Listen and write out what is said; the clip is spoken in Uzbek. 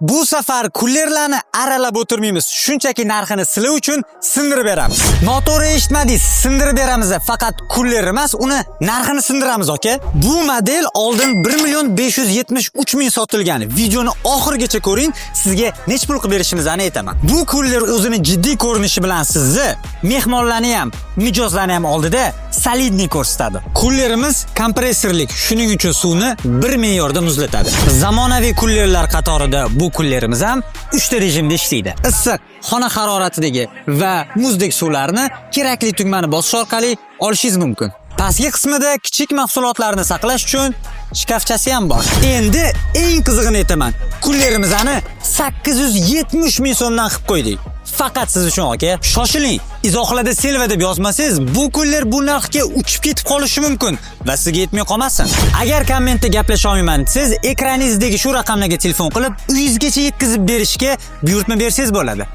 Bu safar kullerlarni aralab o'tirmaymiz. Shunchaki narxini sizlar uchun sindirib beramiz. Noto'g'ri eshitmadingiz, sindirib beramiz. Faqat kuller emas, uni narxini sindiramiz, aka. Bu model oldin 1.573.000 sotilgan. Videoni oxirigacha ko'ring, sizga nech pul qilib berishimizni aytaman. Bu kuller o'zini jiddiy ko'rinishi bilan sizni mehmonlarni ham, mijozlarni ham oldida solidniy ko'rsatadi. Kullerimiz kompressorlik, shuning uchun suvni bir me'yorda muzlatadi. Zamonaviy kullerlar qatorida bu kullerimiz ham 3 ta rejimda ishlaydi. Issiq, xona haroratidagi va muzdek suvlarni kerakli tugmani bosish orqali olishingiz mumkin. Pastki qismida kichik mahsulotlarni saqlash uchun shkafchasi ham bor. Endi eng qizig'ini aytaman. Kullerimizni 870 ming so'mdan qilib qo'ydik. Faqat siz uchun, aka. Shoshiling. Izohlarda Silva deb yozmasangiz, bu kuller bu narxga uchib ketib qolishi mumkin va sizga yetmay qolmasin. Agar kommentda gaplasha olmayman, siz ekraningizdagi shu raqamlarga telefon qilib, uyingizgacha yetkazib berishga buyurtma bersangiz bo'ladi.